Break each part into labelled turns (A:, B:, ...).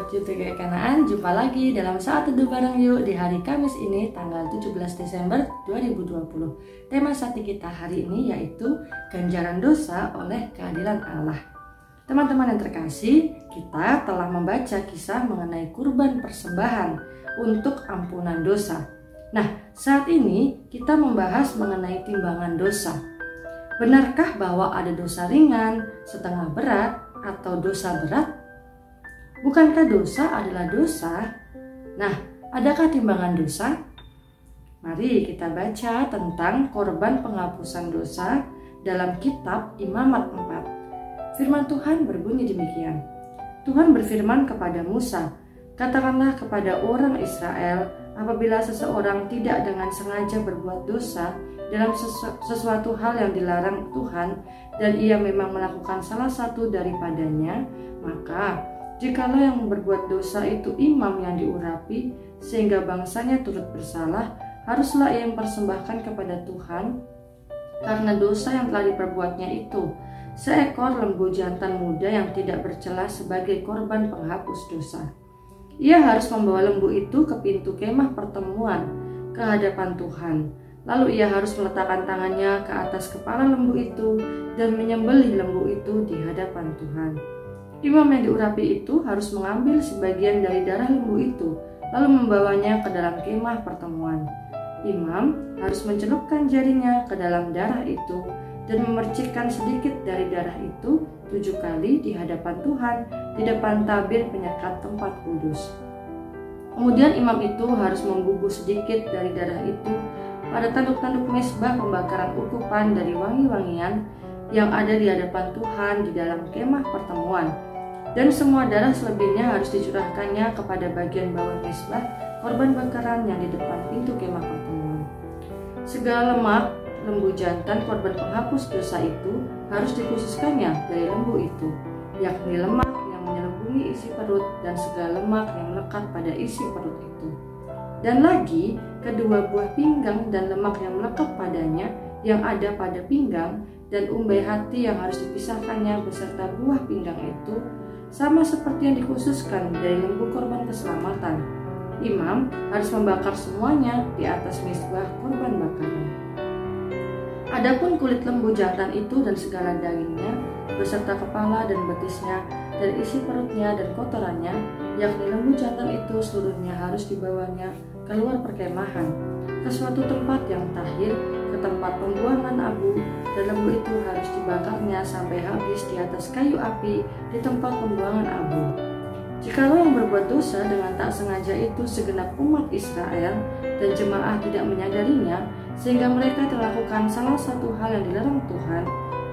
A: Sobat YPG Kanaan, jumpa lagi dalam Saat Teduh Bareng Yuk di hari Kamis ini tanggal 17 Desember 2020. Tema sati kita hari ini yaitu ganjaran dosa oleh keadilan Allah. Teman-teman yang terkasih, kita telah membaca kisah mengenai kurban persembahan untuk ampunan dosa. Nah, saat ini kita membahas mengenai timbangan dosa. Benarkah bahwa ada dosa ringan, setengah berat, atau dosa berat? Bukankah dosa adalah dosa? Nah, adakah timbangan dosa? Mari kita baca tentang korban penghapusan dosa dalam kitab Imamat 4. Firman Tuhan berbunyi demikian. Tuhan berfirman kepada Musa, "Katakanlah kepada orang Israel, apabila seseorang tidak dengan sengaja berbuat dosa dalam sesuatu hal yang dilarang Tuhan, dan ia memang melakukan salah satu daripadanya, maka jikalau yang berbuat dosa itu imam yang diurapi, sehingga bangsanya turut bersalah, haruslah ia mempersembahkan kepada Tuhan karena dosa yang telah diperbuatnya itu seekor lembu jantan muda yang tidak bercela sebagai korban penghapus dosa. Ia harus membawa lembu itu ke pintu kemah pertemuan ke hadapan Tuhan. Lalu ia harus meletakkan tangannya ke atas kepala lembu itu dan menyembelih lembu itu di hadapan Tuhan. Imam yang diurapi itu harus mengambil sebagian dari darah lembu itu, lalu membawanya ke dalam kemah pertemuan. Imam harus mencelupkan jarinya ke dalam darah itu dan memercikkan sedikit dari darah itu 7 kali di hadapan Tuhan, di depan tabir penyekat tempat kudus. Kemudian imam itu harus membubuh sedikit dari darah itu pada tanduk-tanduk mezbah pembakaran ukupan dari wangi-wangian yang ada di hadapan Tuhan di dalam kemah pertemuan. Dan semua darah selebihnya harus dicurahkannya kepada bagian bawah mezbah korban bakaran yang di depan pintu kemah pertemuan. Segala lemak lembu jantan korban penghapus dosa itu harus dikhususkannya dari lembu itu, yakni lemak yang menyelubungi isi perut dan segala lemak yang melekat pada isi perut itu. Dan lagi kedua buah pinggang dan lemak yang melekat padanya yang ada pada pinggang dan umbai hati yang harus dipisahkannya beserta buah pinggang itu, sama seperti yang dikhususkan dari lembu korban keselamatan. Imam harus membakar semuanya di atas mezbah korban bakaran. Adapun kulit lembu jantan itu dan segala dagingnya, beserta kepala dan betisnya, dan isi perutnya dan kotorannya, yakni lembu jantan itu seluruhnya harus dibawanya keluar perkemahan, ke suatu tempat yang tahir, ke tempat pembuangan abu, dan lembu itu harus dibakarnya sampai habis di atas kayu api di tempat pembuangan abu. Jikalau yang berbuat dosa dengan tak sengaja itu segenap umat Israel dan jemaah tidak menyadarinya, sehingga mereka melakukan salah satu hal yang dilarang Tuhan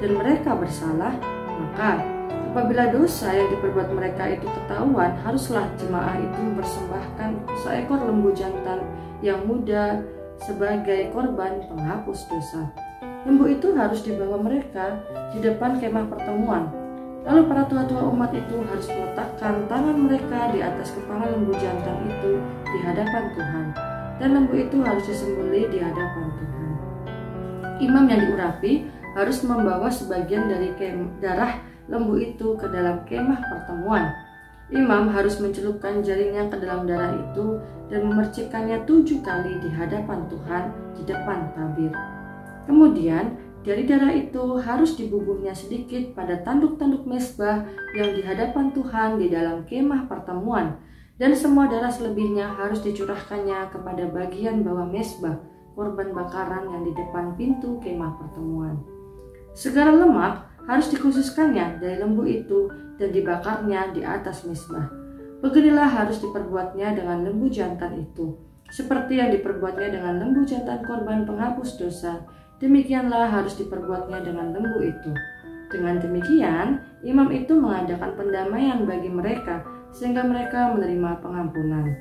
A: dan mereka bersalah, maka apabila dosa yang diperbuat mereka itu ketahuan, haruslah jemaah itu mempersembahkan seekor lembu jantan yang muda sebagai korban penghapus dosa. Lembu itu harus dibawa mereka di depan kemah pertemuan. Lalu para tua-tua umat itu harus meletakkan tangan mereka di atas kepala lembu jantan itu di hadapan Tuhan, dan lembu itu harus disembelih di hadapan Tuhan. Imam yang diurapi harus membawa sebagian dari darah lembu itu ke dalam kemah pertemuan. Imam harus mencelupkan jarinya ke dalam darah itu dan memercikkannya 7 kali di hadapan Tuhan di depan tabir. Kemudian dari darah itu harus dibubuhnya sedikit pada tanduk-tanduk mezbah yang di hadapan Tuhan di dalam kemah pertemuan, dan semua darah selebihnya harus dicurahkannya kepada bagian bawah mezbah korban bakaran yang di depan pintu kemah pertemuan. Segala lemak harus dikhususkannya dari lembu itu dan dibakarnya di atas mezbah. Beginilah harus diperbuatnya dengan lembu jantan itu, seperti yang diperbuatnya dengan lembu jantan korban penghapus dosa. Demikianlah harus diperbuatnya dengan lembu itu. Dengan demikian, imam itu mengadakan pendamaian bagi mereka, sehingga mereka menerima pengampunan.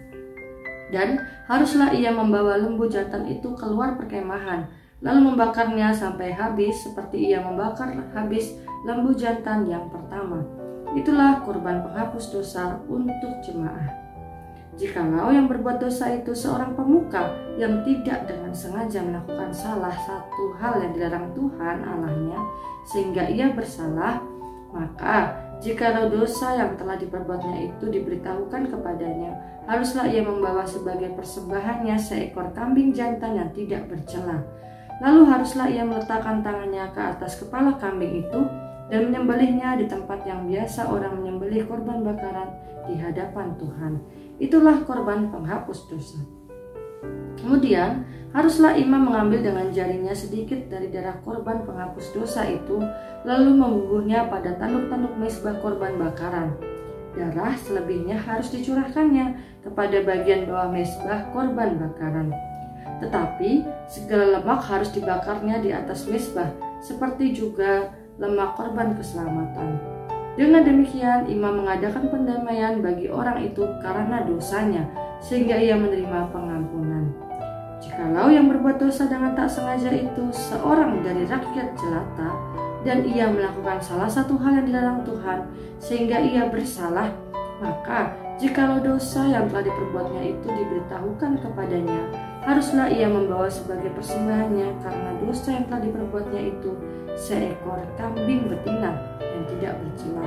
A: Dan haruslah ia membawa lembu jantan itu keluar perkemahan, lalu membakarnya sampai habis seperti ia membakar habis lembu jantan yang pertama. Itulah korban penghapus dosa untuk jemaah. Jikalau yang berbuat dosa itu seorang pemuka yang tidak dengan sengaja melakukan salah satu hal yang dilarang Tuhan Allahnya, sehingga ia bersalah, maka Jikalau dosa yang telah diperbuatnya itu diberitahukan kepadanya, haruslah ia membawa sebagai persembahannya seekor kambing jantan yang tidak bercela. Lalu haruslah ia meletakkan tangannya ke atas kepala kambing itu dan menyembelihnya di tempat yang biasa orang menyembelih korban bakaran di hadapan Tuhan. Itulah korban penghapus dosa. Kemudian haruslah imam mengambil dengan jarinya sedikit dari darah korban penghapus dosa itu, lalu membubuhnya pada tanduk-tanduk mezbah korban bakaran. Darah selebihnya harus dicurahkannya kepada bagian bawah mezbah korban bakaran. Tetapi segala lemak harus dibakarnya di atas mezbah, seperti juga lemak korban keselamatan. Dengan demikian, imam mengadakan pendamaian bagi orang itu karena dosanya, sehingga ia menerima pengampunan. Jikalau yang berbuat dosa dengan tak sengaja itu seorang dari rakyat jelata, dan ia melakukan salah satu hal yang dilarang Tuhan, sehingga ia bersalah, maka jikalau dosa yang telah diperbuatnya itu diberitahukan kepadanya, haruslah ia membawa sebagai persembahannya karena dosa yang telah diperbuatnya itu seekor kambing betina yang tidak bercela.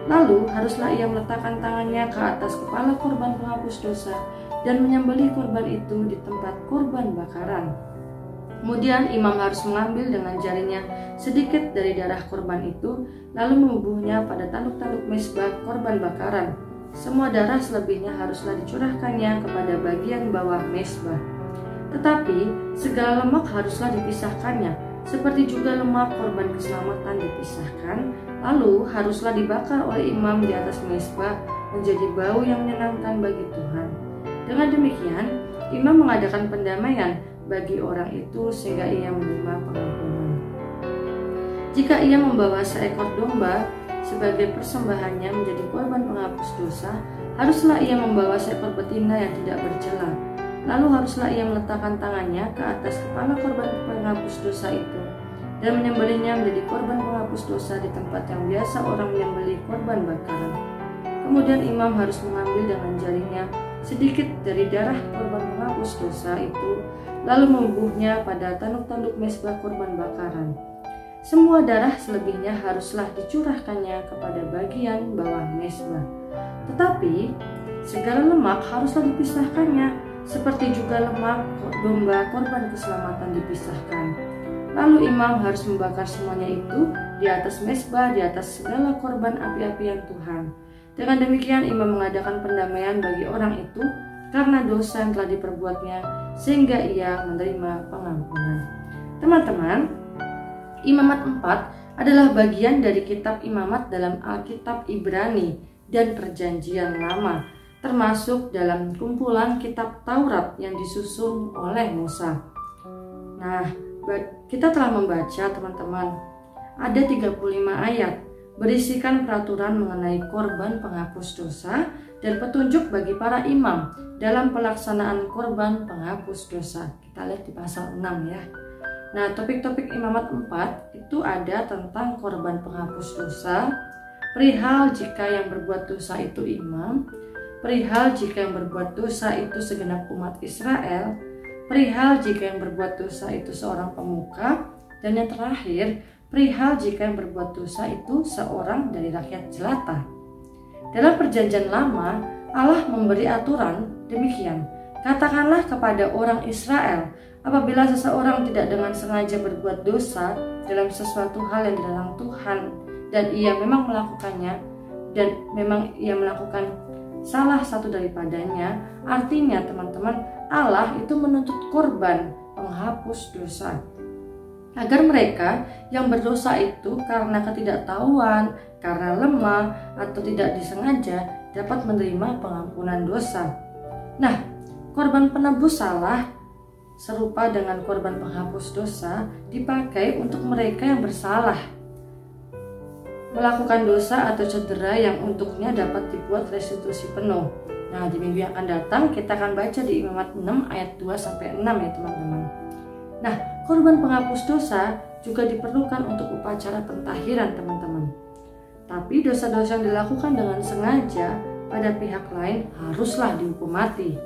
A: Lalu haruslah ia meletakkan tangannya ke atas kepala korban penghapus dosa dan menyembelih korban itu di tempat korban bakaran. Kemudian imam harus mengambil dengan jarinya sedikit dari darah korban itu, lalu membubuhnya pada tanduk-tanduk mezbah korban bakaran. Semua darah selebihnya haruslah dicurahkannya kepada bagian bawah mezbah. Tetapi segala lemak haruslah dipisahkannya, seperti juga lemak korban keselamatan dipisahkan, lalu haruslah dibakar oleh imam di atas mezbah menjadi bau yang menyenangkan bagi Tuhan. Dengan demikian, imam mengadakan pendamaian bagi orang itu sehingga ia menerima pengampunan. Jika ia membawa seekor domba sebagai persembahannya menjadi korban penghapus dosa, haruslah ia membawa seekor betina yang tidak bercela. Lalu haruslah ia meletakkan tangannya ke atas kepala korban penghapus dosa itu dan menyembelihnya menjadi korban penghapus dosa di tempat yang biasa orang menyembelih korban bakaran. Kemudian imam harus mengambil dengan jarinya sedikit dari darah korban penghapus dosa itu, lalu membubuhnya pada tanduk-tanduk mezbah korban bakaran. Semua darah selebihnya haruslah dicurahkannya kepada bagian bawah mezbah. Tetapi segala lemak haruslah dipisahkannya, seperti juga lemak domba korban keselamatan dipisahkan. Lalu imam harus membakar semuanya itu di atas mezbah, di atas segala korban api-apian Tuhan. Dengan demikian imam mengadakan pendamaian bagi orang itu karena dosa yang telah diperbuatnya, sehingga ia menerima pengampunan. Teman-teman, Imamat 4 adalah bagian dari kitab Imamat dalam Alkitab Ibrani dan Perjanjian Lama, termasuk dalam kumpulan kitab Taurat yang disusun oleh Musa. Nah, kita telah membaca, teman-teman, ada 35 ayat berisikan peraturan mengenai korban penghapus dosa dan petunjuk bagi para imam dalam pelaksanaan korban penghapus dosa. Kita lihat di pasal 6 ya. Nah, topik-topik Imamat 4 itu ada tentang korban penghapus dosa, perihal jika yang berbuat dosa itu imam, perihal jika yang berbuat dosa itu segenap umat Israel, perihal jika yang berbuat dosa itu seorang pemuka, dan yang terakhir, perihal jika yang berbuat dosa itu seorang dari rakyat jelata. Dalam Perjanjian Lama, Allah memberi aturan demikian. Katakanlah kepada orang Israel, apabila seseorang tidak dengan sengaja berbuat dosa dalam sesuatu hal yang dilarang Tuhan, dan ia memang melakukannya, dan memang ia melakukan salah satu daripadanya, artinya teman-teman, Allah itu menuntut korban penghapus dosa, agar mereka yang berdosa itu karena ketidaktahuan, karena lemah, atau tidak disengaja dapat menerima pengampunan dosa. Nah, korban penebus salah serupa dengan korban penghapus dosa dipakai untuk mereka yang bersalah melakukan dosa atau cedera yang untuknya dapat dibuat restitusi penuh. Nah, di minggu yang akan datang kita akan baca di Imamat 6 ayat 2-6 ya teman-teman. Nah, korban penghapus dosa juga diperlukan untuk upacara pentahiran teman-teman. Tapi dosa-dosa yang dilakukan dengan sengaja pada pihak lain haruslah dihukum mati.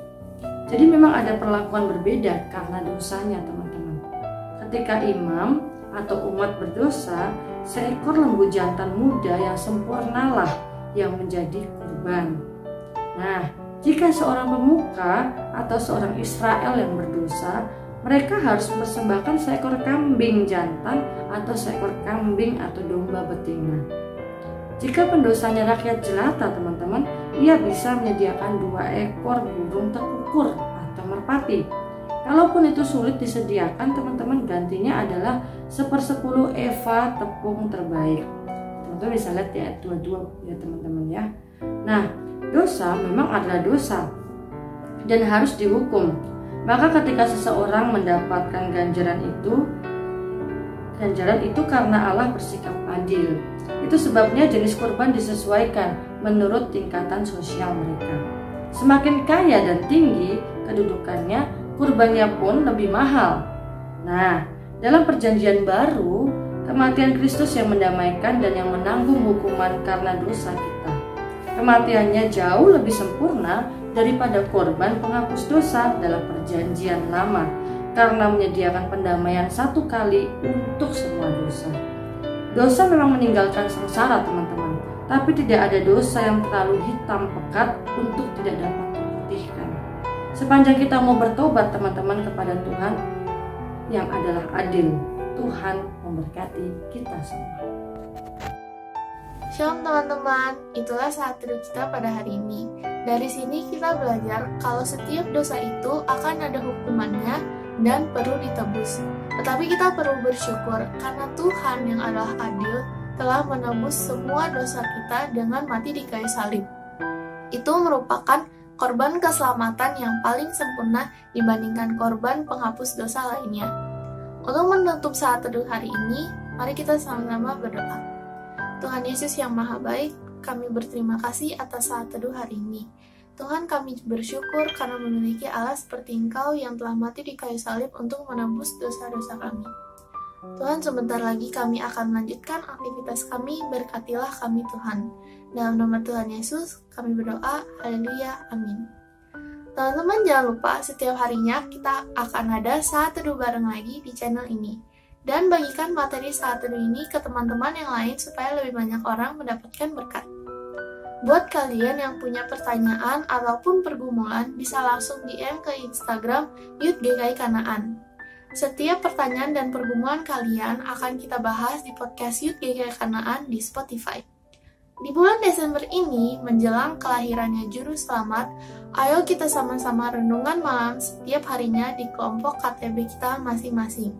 A: Jadi memang ada perlakuan berbeda karena dosanya teman-teman. Ketika imam atau umat berdosa, seekor lembu jantan muda yang sempurnalah yang menjadi kurban. Nah, jika seorang pemuka atau seorang Israel yang berdosa, mereka harus mempersembahkan seekor kambing jantan atau seekor kambing atau domba betina. Jika pendosanya rakyat jelata, teman-teman, ia bisa menyediakan 2 ekor burung tekukur atau merpati. Kalaupun itu sulit disediakan, teman-teman, gantinya adalah 1/10 eva tepung terbaik. Teman-teman bisa lihat ya, 22 ya teman-teman ya. Nah, dosa memang adalah dosa dan harus dihukum. Maka ketika seseorang mendapatkan ganjaran itu karena Allah bersikap adil. Itu sebabnya jenis kurban disesuaikan menurut tingkatan sosial mereka. Semakin kaya dan tinggi kedudukannya, kurbannya pun lebih mahal. Nah, dalam perjanjian baru, kematian Kristus yang mendamaikan dan yang menanggung hukuman karena dosa kita. Kematiannya jauh lebih sempurna daripada korban penghapus dosa dalam perjanjian lama, karena menyediakan pendamaian 1 kali untuk semua dosa. Dosa memang meninggalkan sengsara, teman-teman, tapi tidak ada dosa yang terlalu hitam pekat untuk tidak dapat diputihkan. Sepanjang kita mau bertobat, teman-teman, kepada Tuhan yang adalah adil, Tuhan memberkati kita semua.
B: Shalom teman-teman, itulah saat teduh kita pada hari ini. Dari sini kita belajar kalau setiap dosa itu akan ada hukumannya dan perlu ditebus. Tetapi kita perlu bersyukur karena Tuhan yang adalah adil telah menebus semua dosa kita dengan mati di kayu salib. Itu merupakan korban keselamatan yang paling sempurna dibandingkan korban penghapus dosa lainnya. Untuk menutup saat teduh hari ini, mari kita sama-sama berdoa. Tuhan Yesus yang Maha Baik, kami berterima kasih atas saat teduh hari ini. Tuhan, kami bersyukur karena memiliki Allah seperti Engkau yang telah mati di kayu salib untuk menebus dosa-dosa kami. Tuhan, sebentar lagi kami akan melanjutkan aktivitas kami, berkatilah kami Tuhan. Dalam nama Tuhan Yesus, kami berdoa, haleluya, amin. Teman-teman jangan lupa setiap harinya kita akan ada saat teduh bareng lagi di channel ini. Dan bagikan materi saat teduh ini ke teman-teman yang lain supaya lebih banyak orang mendapatkan berkat. Buat kalian yang punya pertanyaan ataupun pergumulan, bisa langsung DM ke Instagram Youth GKI Kanaan. Setiap pertanyaan dan pergumulan kalian akan kita bahas di podcast Youth GKI Kanaan di Spotify. Di bulan Desember ini, menjelang kelahirannya Juru Selamat, ayo kita sama-sama renungan malam setiap harinya di kelompok KTB kita masing-masing.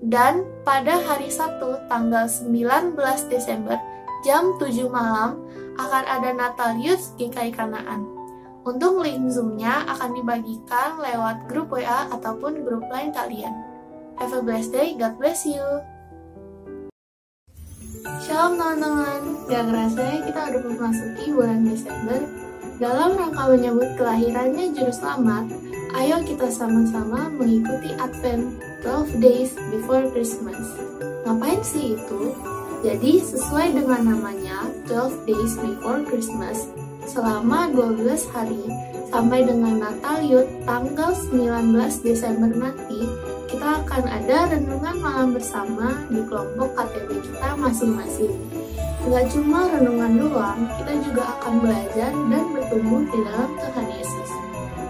B: Dan pada hari Sabtu, tanggal 19 Desember, jam 7 malam, akan ada Natal Youth GKI Kanaan. Untuk link Zoom-nya akan dibagikan lewat grup WA ataupun grup lain kalian. Have a blessed day, God bless you. Shalom teman-teman, gak kerasa kita udah memasuki bulan Desember. Dalam rangka menyambut kelahirannya Juru Selamat, ayo kita sama-sama mengikuti Advent 12 Days Before Christmas. Ngapain sih itu? Jadi sesuai dengan namanya 12 Days Before Christmas, selama 12 hari sampai dengan Natal Youth tanggal 19 Desember nanti, kita akan ada renungan malam bersama di kelompok KTB kita masing-masing. Nggak cuma renungan doang, kita juga akan belajar dan bertumbuh di dalam Tuhan Yesus.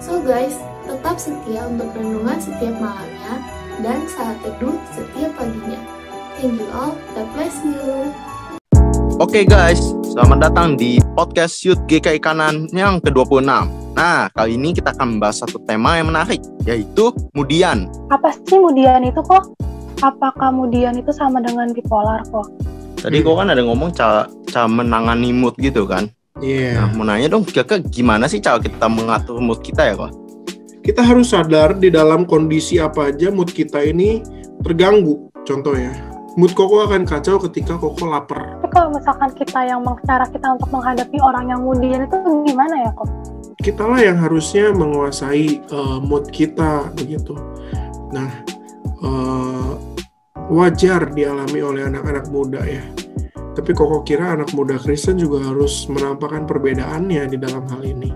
B: So guys, tetap setia untuk renungan setiap malamnya dan saat teduh setiap paginya. Thank you all, God bless you.
C: Oke guys, selamat datang di podcast Youth GKI Kanaan yang ke-26. Nah, kali ini kita akan membahas satu tema yang menarik, yaitu mudian.
D: Apa sih mudian itu kok? Apakah mudian itu sama dengan bipolar kok?
C: Tadi kok kan ada ngomong cara menangani mood gitu kan?
E: Iya.
C: Nah, mau nanya dong, kira-kira gimana sih cara kita mengatur mood kita ya kok?
E: Kita harus sadar di dalam kondisi apa aja mood kita ini terganggu. Contohnya, mood Koko akan kacau ketika Koko lapar.
D: Tapi kalau misalkan cara kita untuk menghadapi orang yang mudian itu gimana ya kok?
E: Kitalah yang harusnya menguasai mood kita begitu. Nah, wajar dialami oleh anak-anak muda ya. Tapi Koko kira anak muda Kristen juga harus menampakkan perbedaannya di dalam hal ini.